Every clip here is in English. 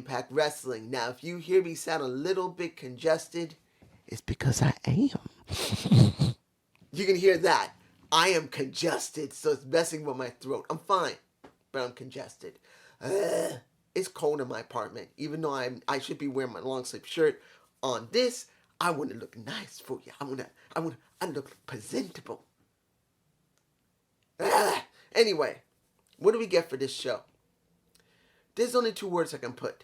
Impact Wrestling. Now, if you hear me sound a little bit congested, it's because I am. You can hear that. I am congested, so it's messing with my throat. I'm fine, but I'm congested. It's cold in my apartment. Even though I should be wearing my long sleeve shirt on this, I want to look nice for you. I look presentable. Anyway, what do we get for this show? There's only two words I can put.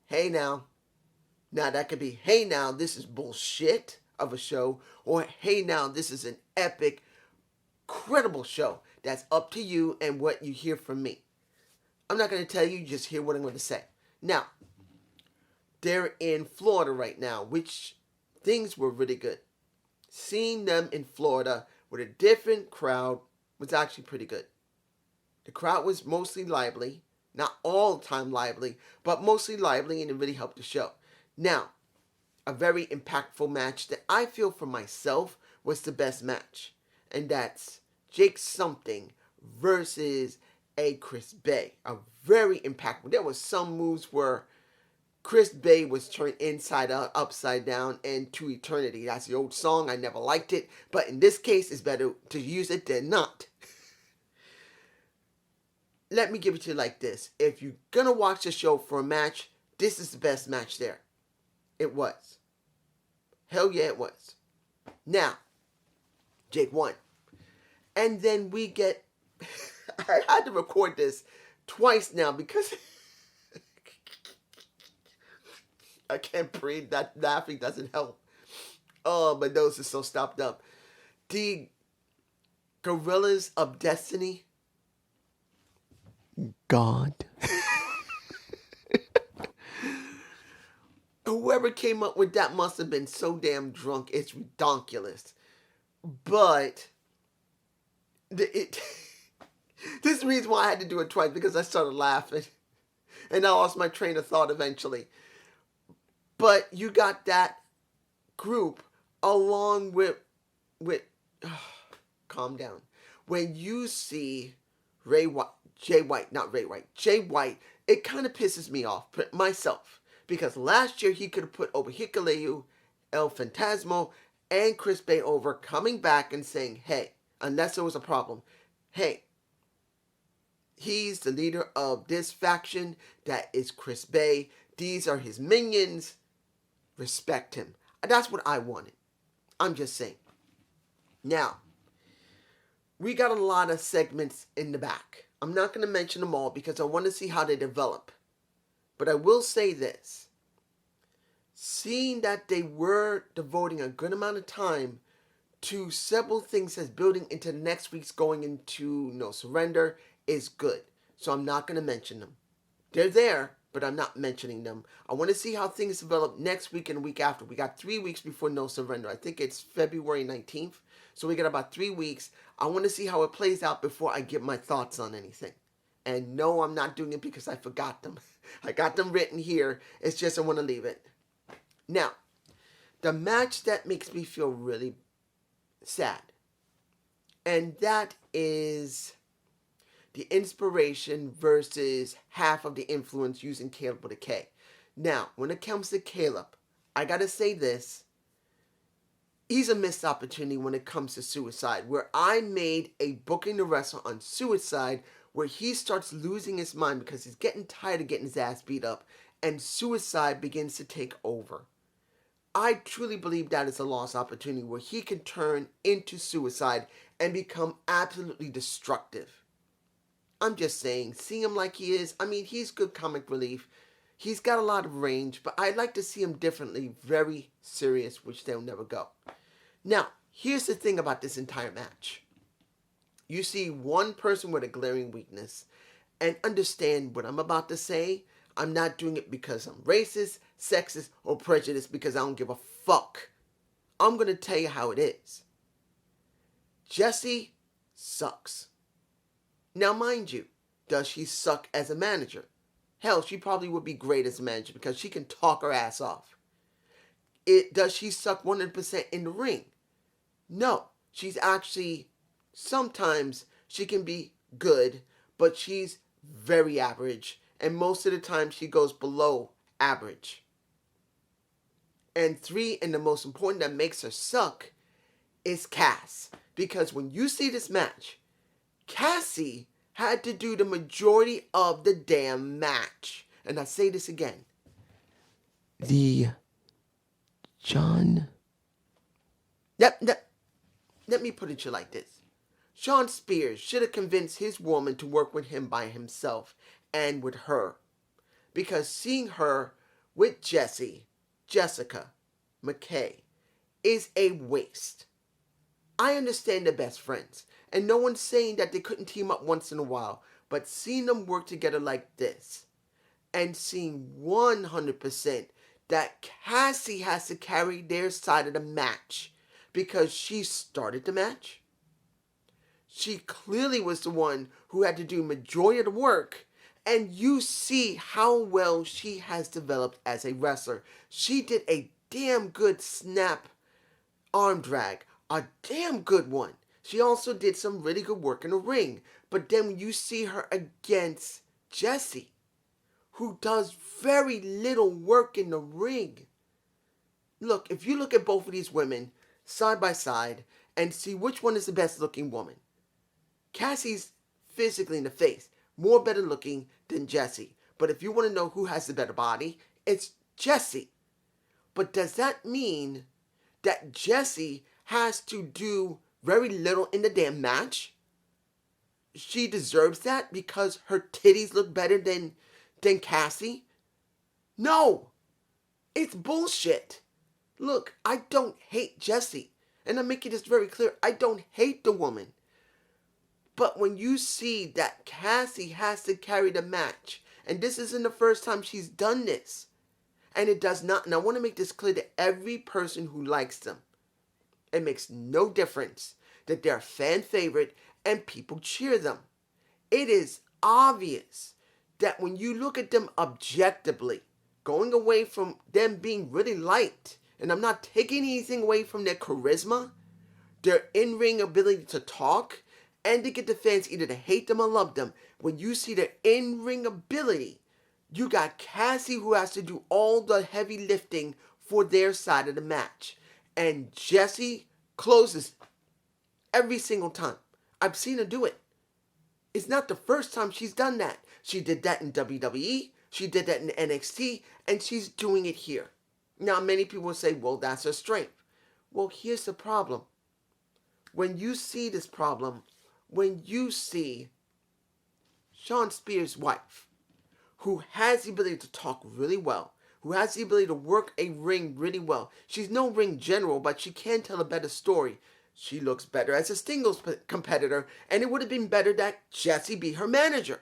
Hey now. Now that could be, hey now, this is bullshit of a show, or hey now, this is an epic, credible show. That's up to you and what you hear from me. I'm not going to tell you, just hear what I'm going to say. Now, they're in Florida right now, which things were really good. Seeing them in Florida with a different crowd was actually pretty good. The crowd was mostly lively, not all the time lively, but mostly lively, and it really helped the show. Now, a very impactful match that I feel for myself was the best match, and that's Jake Something versus a Chris Bay. A very impactful. There was some moves where Chris Bay was turned inside out, upside down, and to eternity. That's the old song. I never liked it, but in this case, it's better to use it than not. Let me give it to you like this. If you're going to watch the show for a match, this is the best match there. It was. Hell yeah, it was. Now, Jake won. And then we get... I had to record this twice now because... I can't breathe. That laughing doesn't help. Oh, my nose is so stopped up. The Gorillas of Destiny... God. Whoever came up with that must have been so damn drunk. It's ridiculous. But this is the reason why I had to do it twice, because I started laughing and I lost my train of thought eventually. But you got that group along with calm down. When you see Jay White, it kind of pisses me off myself. Because last year he could have put over Hikuleo, El Fantasmo, and Chris Bay over, coming back and saying, hey, unless there was a problem, hey, he's the leader of this faction, that is Chris Bay, these are his minions, respect him. That's what I wanted. I'm just saying. Now, we got a lot of segments in the back. I'm not going to mention them all because I want to see how they develop. But I will say this. Seeing that they were devoting a good amount of time to several things as building into next week's going into No Surrender is good. So I'm not going to mention them. They're there, but I'm not mentioning them. I want to see how things develop next week and the week after. We got 3 weeks before No Surrender. I think it's February 19th. So we got about 3 weeks. I want to see how it plays out before I give my thoughts on anything. And no, I'm not doing it because I forgot them. I got them written here. It's just I want to leave it. Now, the match that makes me feel really sad. And that is the inspiration versus half of the influence using Caleb with a K. Now, when it comes to Caleb, I got to say this. He's a missed opportunity when it comes to Suicide, where I made a booking the wrestler on Suicide where he starts losing his mind because he's getting tired of getting his ass beat up, and Suicide begins to take over. I truly believe that is a lost opportunity where he can turn into Suicide and become absolutely destructive. I'm just saying, seeing him like he is, I mean, he's good comic relief. He's got a lot of range, but I'd like to see him differently, very serious, which they'll never go. Now, here's the thing about this entire match. You see one person with a glaring weakness, and understand what I'm about to say. I'm not doing it because I'm racist, sexist, or prejudiced because I don't give a fuck. I'm going to tell you how it is. Jessie sucks. Now, mind you, does she suck as a manager? Hell, she probably would be great as a manager because she can talk her ass off. Does she suck 100% in the ring? No. She's actually, sometimes she can be good, but she's very average and most of the time she goes below average. And 3, and the most important that makes her suck, is Cass. Because when you see this match, Cassie had to do the majority of the damn match. And I say this again. The John... Let me put it to you like this. Shawn Spears should have convinced his woman to work with him by himself and with her. Because seeing her with Jessica, McKay, is a waste. I understand they're best friends, and no one's saying that they couldn't team up once in a while, but seeing them work together like this, and seeing 100% that Cassie has to carry their side of the match because she started the match. She clearly was the one who had to do majority of the work, and you see how well she has developed as a wrestler. She did a damn good snap arm drag, a damn good one. She also did some really good work in the ring, but then when you see her against Jessie, who does very little work in the ring. Look, if you look at both of these women side by side and see which one is the best looking woman, Cassie's physically in the face more better looking than Jessie. But if you want to know who has the better body, it's Jessie. But does that mean that Jessie has to do very little in the damn match? She deserves that because her titties look better than Cassie? No! It's bullshit. Look, I don't hate Jessie. And I'm making this very clear. I don't hate the woman. But when you see that Cassie has to carry the match, and this isn't the first time she's done this, and it does not, and I want to make this clear to every person who likes them, it makes no difference that they're a fan favorite and people cheer them. It is obvious that when you look at them objectively, going away from them being really liked, and I'm not taking anything away from their charisma, their in-ring ability to talk, and to get the fans either to hate them or love them. When you see their in-ring ability, you got Cassie who has to do all the heavy lifting for their side of the match. And Jessie closes every single time. I've seen her do it. It's not the first time she's done that. She did that in WWE, she did that in NXT, and she's doing it here. Now, many people will say, well, that's her strength. Well, here's the problem. When you see this problem, when you see Shawn Spears' wife, who has the ability to talk really well, who has the ability to work a ring really well. She's no ring general, but she can tell a better story. She looks better as a singles competitor, and it would have been better that Jessie be her manager,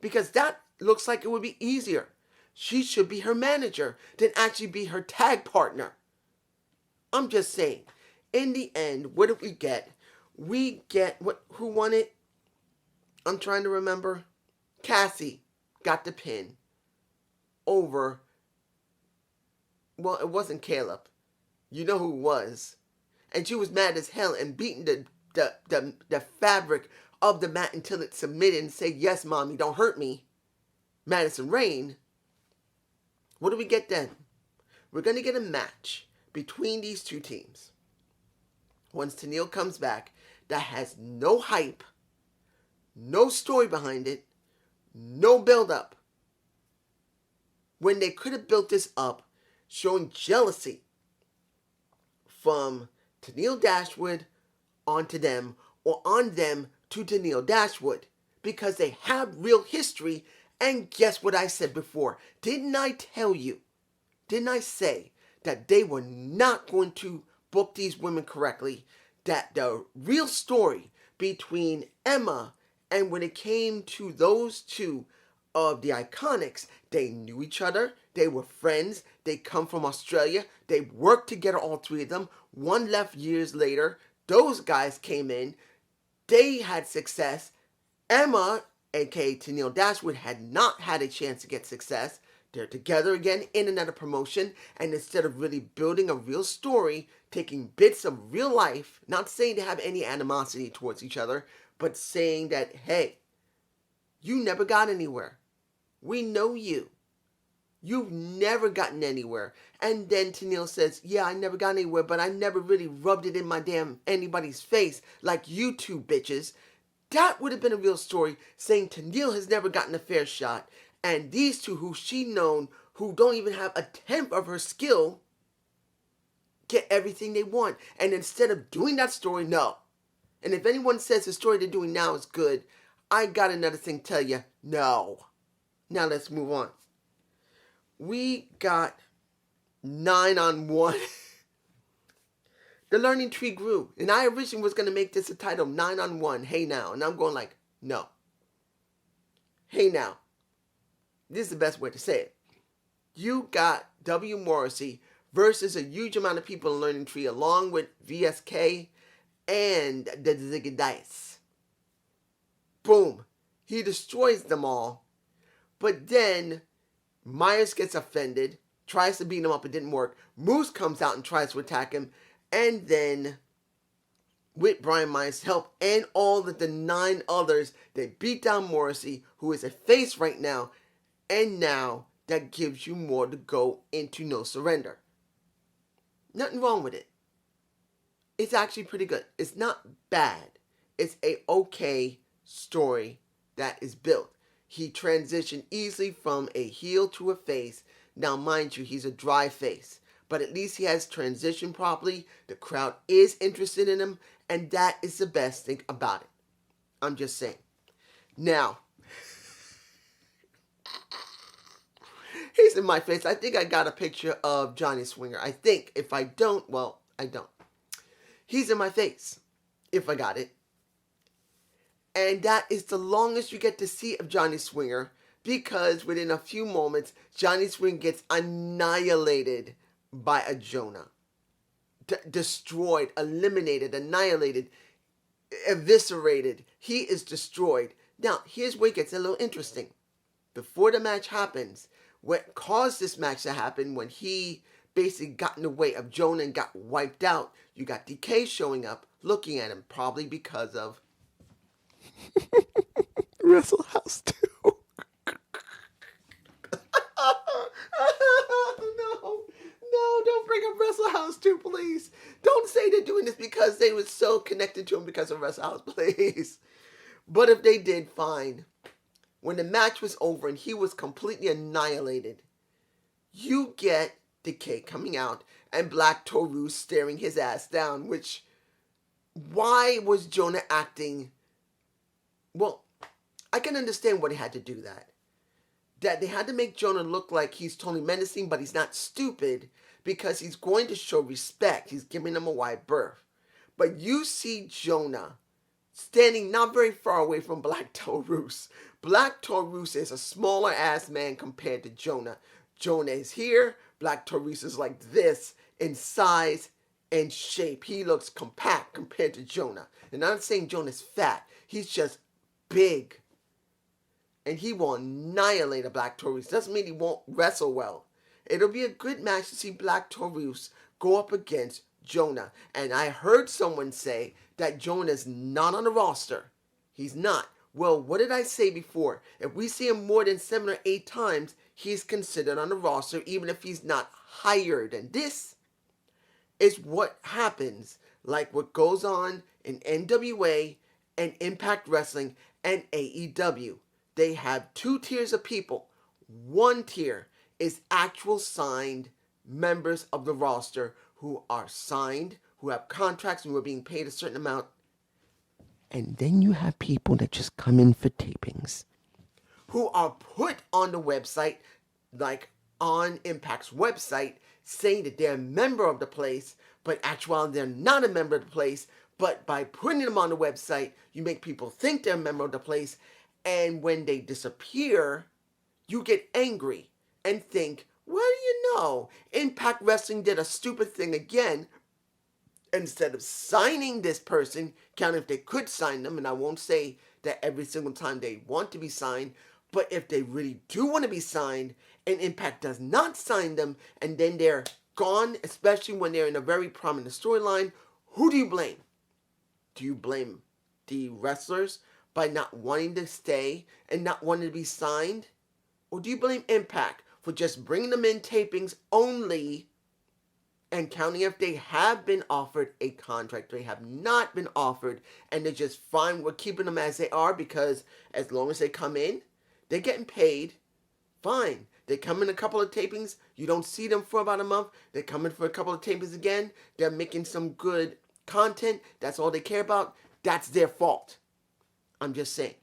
because that looks like it would be easier. She should be her manager than actually be her tag partner. I'm just saying, in the end, what did we get? We get, who won it? I'm trying to remember. Cassie got the pin over, well, it wasn't Caleb. You know who it was. And she was mad as hell and beating the fabric of the mat until it submitted and said, yes, mommy, don't hurt me. Madison Rayne. What do we get then? We're going to get a match between these two teams. Once Tenille comes back, that has no hype, no story behind it, no build-up. When they could have built this up, showing jealousy from Tenille Dashwood onto them, or on them to Tenille Dashwood, because they have real history. And guess what I said before? Didn't I tell you? Didn't I say that they were not going to book these women correctly? That the real story between Emma and when it came to those two of the Iconics, they knew each other, they were friends, they come from Australia, they worked together, all three of them. One left years later, those guys came in, they had success. Emma, aka Tenille Dashwood, had not had a chance to get success. They're together again in another promotion, and instead of really building a real story, taking bits of real life, not saying they have any animosity towards each other, but saying that, hey, you never got anywhere. We know you. You've never gotten anywhere. And then Tennille says, yeah, I never got anywhere, but I never really rubbed it in my damn anybody's face like you two bitches. That would have been a real story, saying Tennille has never gotten a fair shot, and these two who she known, who don't even have a tenth of her skill, get everything they want. And instead of doing that story, no. And if anyone says the story they're doing now is good, I got another thing to tell you, no. Now let's move on. We got 9-on-1. The learning tree grew. And I originally was going to make this a title, 9-on-1, hey now. And I'm going like, no. Hey now. This is the best way to say it. You got W. Morrissey versus a huge amount of people in learning tree along with VSK and the Ziggy Dice. Boom. He destroys them all. But then Myers gets offended, tries to beat him up, it didn't work. Moose comes out and tries to attack him. And then, with Brian Myers' help and all of the 9 others, they beat down Morrissey, who is a face right now. And now, that gives you more to go into No Surrender. Nothing wrong with it. It's actually pretty good. It's not bad. It's a okay story that is built. He transitioned easily from a heel to a face. Now, mind you, he's a dry face. But at least he has transitioned properly. The crowd is interested in him. And that is the best thing about it. I'm just saying. Now, he's in my face. I think I got a picture of Johnny Swinger. I think. If I don't, well, I don't. He's in my face. If I got it. And that is the longest you get to see of Johnny Swinger. Because within a few moments, Johnny Swinger gets annihilated by a Jonah. Destroyed, eliminated, annihilated, eviscerated. He is destroyed. Now, here's where it gets a little interesting. Before the match happens, what caused this match to happen, when he basically got in the way of Jonah and got wiped out, you got DK showing up, looking at him, probably because of Wrestle House 2. No, don't bring up Wrestle House 2, please. Don't say they're doing this because they were so connected to him because of Wrestle House, please. But if they did, fine. When the match was over and he was completely annihilated, you get Decay coming out and Black Taurus staring his ass down, which, why was Jonah acting? Well, I can understand why they had to do that. That they had to make Jonah look like he's totally menacing, but he's not stupid, because he's going to show respect. He's giving him a wide berth. But you see Jonah standing not very far away from Black Taurus. Black Taurus is a smaller ass man compared to Jonah. Jonah is here. Black Taurus is like this in size and shape. He looks compact compared to Jonah. And I'm not saying Jonah's fat. He's just big. And he will annihilate a Black Taurus. Doesn't mean he won't wrestle well. It'll be a good match to see Black Taurus go up against Jonah. And I heard someone say that Jonah's not on the roster. He's not. Well, what did I say before? If we see him more than 7 or 8 times, he's considered on the roster, even if he's not hired. And this is what happens, like what goes on in NWA and Impact Wrestling and AEW. They have 2 tiers of people. One tier is actual signed members of the roster who are signed, who have contracts, and who are being paid a certain amount. And then you have people that just come in for tapings, who are put on the website, like on Impact's website, saying that they're a member of the place, but actually they're not a member of the place. But by putting them on the website, you make people think they're a member of the place. And when they disappear, you get angry and think, what do you know? Impact Wrestling did a stupid thing again. Instead of signing this person, count if they could sign them, and I won't say that every single time they want to be signed, but if they really do want to be signed, and Impact does not sign them, and then they're gone, especially when they're in a very prominent storyline, who do you blame? Do you blame the wrestlers by not wanting to stay and not wanting to be signed? Or do you blame Impact for just bringing them in tapings only and counting if they have been offered a contract? They have not been offered, and they're just fine with keeping them as they are because as long as they come in, they're getting paid. Fine. They come in a couple of tapings. You don't see them for about a month. They come in for a couple of tapings again. They're making some good content. That's all they care about. That's their fault. I'm just saying.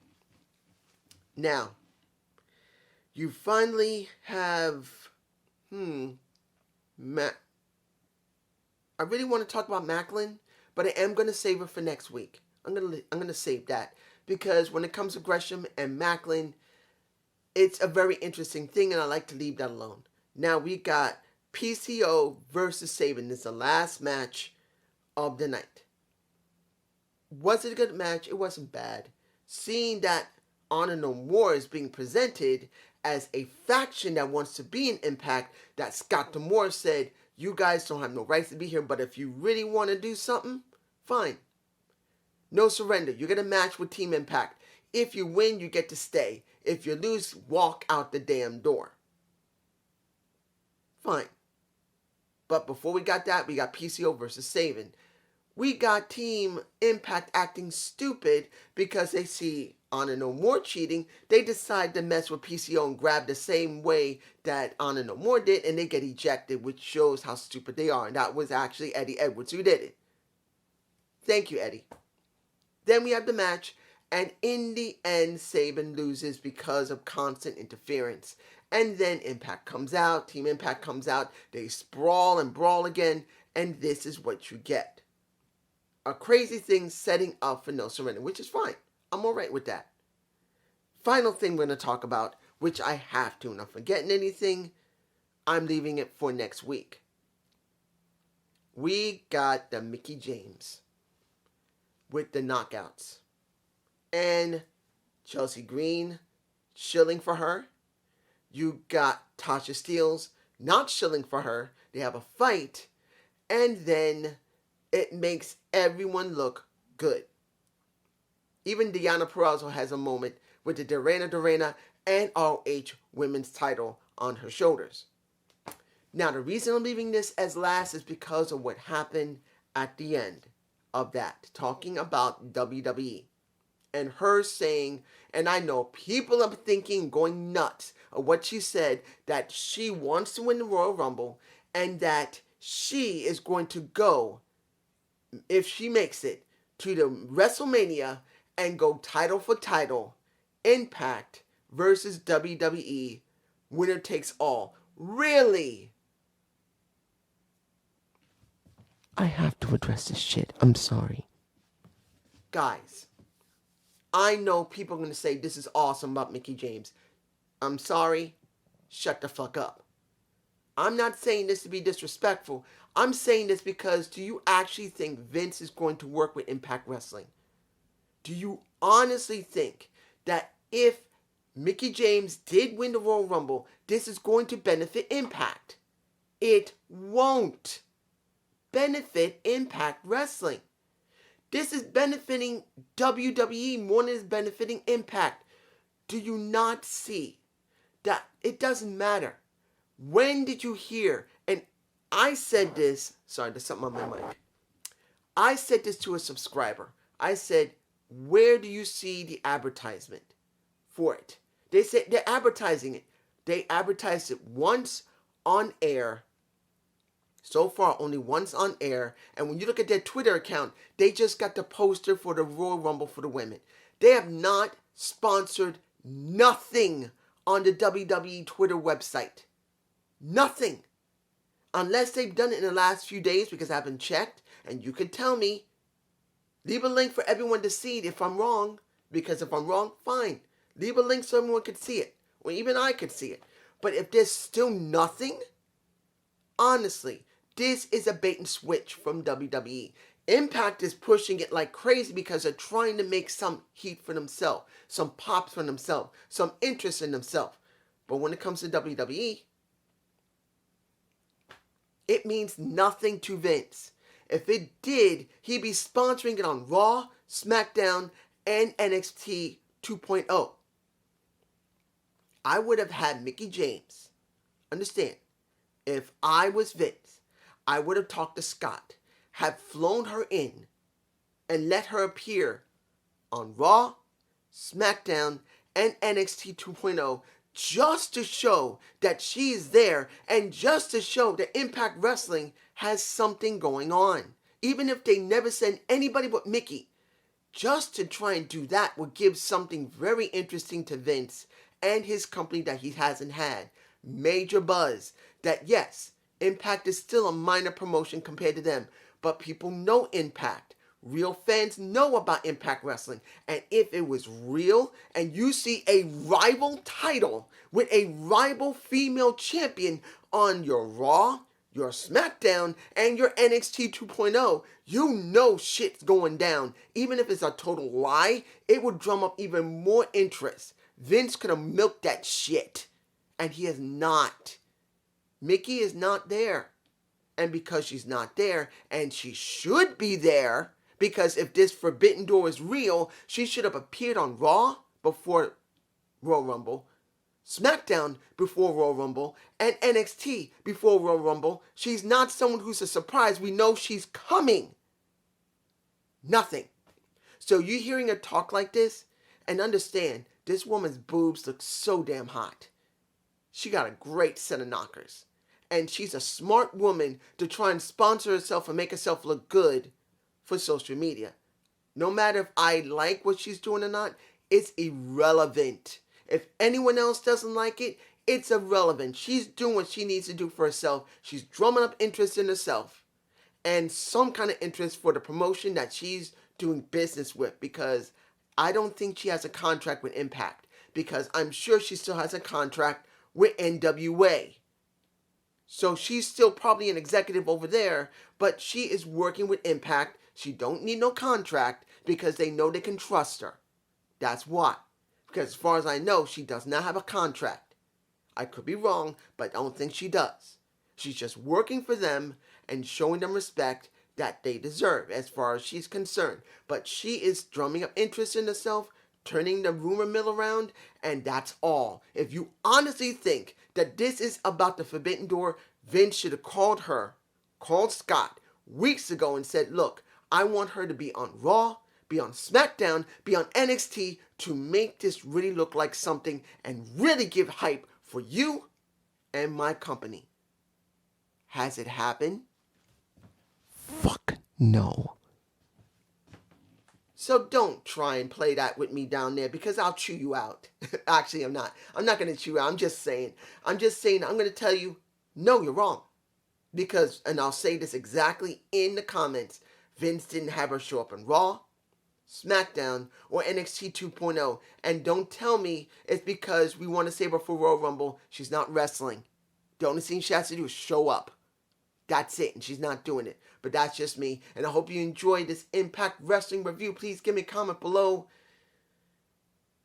Now, you finally have, I really want to talk about Macklin, but I am going to save it for next week. I'm going to save that because when it comes to Gresham and Macklin, it's a very interesting thing, and I like to leave that alone. Now we got PCO versus Sabin. This is the last match of the night. Was it a good match? It wasn't bad. Seeing that Honor No More is being presented as a faction that wants to be an Impact, that Scott D'Amore said, you guys don't have no rights to be here, but if you really want to do something, fine. No surrender. You get a match with Team Impact. If you win, you get to stay. If you lose, walk out the damn door. Fine. But before we got that, we got PCO versus Sabin. We got Team Impact acting stupid because they see Honor No More cheating. They decide to mess with PCO and grab the same way that Honor No More did, and they get ejected, which shows how stupid they are. And that was actually Eddie Edwards who did it. Thank you, Eddie. Then we have the match, and in the end, Sabin loses because of constant interference. And then Impact comes out, Team Impact comes out, they sprawl and brawl again, and this is what you get. A crazy thing setting up for No Surrender, which is fine. I'm alright with that. Final thing we're going to talk about, which I have to, and I'm forgetting anything, I'm leaving it for next week. We got the Mickie James with the knockouts. And Chelsea Green shilling for her. You got Tasha Steelz not shilling for her. They have a fight. And then it makes everyone look good. Even Deonna Purrazzo has a moment with the Dorena and ROH women's title on her shoulders. Now, the reason I'm leaving this as last is because of what happened at the end of that, talking about WWE. And her saying, and I know people are thinking, going nuts of what she said, that she wants to win the Royal Rumble and that she is going to go, if she makes it, to the WrestleMania and go title for title, Impact versus WWE, winner takes all. Really? I have to address this shit. I'm sorry. Guys, I know people are going to say this is awesome about Mickie James. I'm sorry. Shut the fuck up. I'm not saying this to be disrespectful. I'm saying this because do you actually think Vince is going to work with Impact Wrestling? Do you honestly think that if Mickie James did win the Royal Rumble, this is going to benefit Impact? It won't benefit Impact Wrestling. This is benefiting WWE more than it's benefiting Impact. Do you not see that it doesn't matter? When did you hear, and I said this, sorry, there's something on my mic. I said this to a subscriber. I said, where do you see the advertisement for it? They said they're advertising it. They advertised it once on air. So far, only once on air. And when you look at their Twitter account, they just got the poster for the Royal Rumble for the women. They have not sponsored nothing on the WWE Twitter website. Nothing. Unless they've done it in the last few days, because I haven't checked. And you can tell me. Leave a link for everyone to see it if I'm wrong. Because if I'm wrong, fine. Leave a link so everyone could see it. Or even I could see it. But if there's still nothing, honestly, this is a bait and switch from WWE. Impact is pushing it like crazy because they're trying to make some heat for themselves, some pops for themselves, some interest in themselves. But when it comes to WWE, it means nothing to Vince. If it did, he'd be sponsoring it on Raw, SmackDown, and NXT 2.0. I would have had Mickie James. Understand, if I was Vince, I would have talked to Scott, have flown her in, and let her appear on Raw, SmackDown, and NXT 2.0 just to show that she is there and just to show that Impact Wrestling has something going on. Even if they never send anybody but Mickie, just to try and do that would give something very interesting to Vince and his company that he hasn't had. Major buzz that yes, Impact is still a minor promotion compared to them, but people know Impact. Real fans know about Impact Wrestling. And if it was real and you see a rival title with a rival female champion on your Raw, your SmackDown, and your NXT 2.0, you know shit's going down. Even if it's a total lie, it would drum up even more interest. Vince could have milked that shit. And he is not. Mickie is not there. And because she's not there, and she should be there, because if this Forbidden Door is real, she should have appeared on Raw before Royal Rumble, SmackDown before Royal Rumble, and NXT before Royal Rumble. She's not someone who's a surprise. We know she's coming. Nothing. So you hearing her talk like this, and understand, this woman's boobs look so damn hot. She got a great set of knockers. And she's a smart woman to try and sponsor herself and make herself look good for social media. No matter if I like what she's doing or not, it's irrelevant. If anyone else doesn't like it, it's irrelevant. She's doing what she needs to do for herself. She's drumming up interest in herself and some kind of interest for the promotion that she's doing business with, because I don't think she has a contract with Impact, because I'm sure she still has a contract with NWA. So she's still probably an executive over there, but she is working with Impact. She don't need no contract because they know they can trust her. That's why. Because as far as I know, she does not have a contract. I could be wrong, but I don't think she does. She's just working for them and showing them respect that they deserve as far as she's concerned. But she is drumming up interest in herself, turning the rumor mill around, and that's all. If you honestly think that this is about the Forbidden Door, Vince should have called Scott weeks ago and said, look, I want her to be on Raw, be on SmackDown, be on NXT to make this really look like something and really give hype for you and my company. Has it happened? Fuck no. So don't try and play that with me down there, because I'll chew you out. Actually, I'm not. I'm not going to chew you out. I'm just saying, I'm going to tell you, no, you're wrong. Because, and I'll say this exactly in the comments, Vince didn't have her show up on Raw, SmackDown, or NXT 2.0. And don't tell me it's because we want to save her for Royal Rumble. She's not wrestling. The only thing she has to do is show up. That's it, and she's not doing it. But that's just me, and I hope you enjoyed this Impact Wrestling review. Please give me a comment below.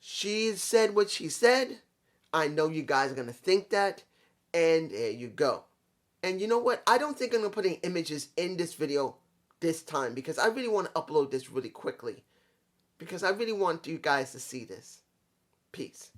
She said what she said. I know you guys are going to think that, and there you go. And you know what? I don't think I'm going to put any images in this video this time, because I really want to upload this really quickly, because I really want you guys to see this. Peace.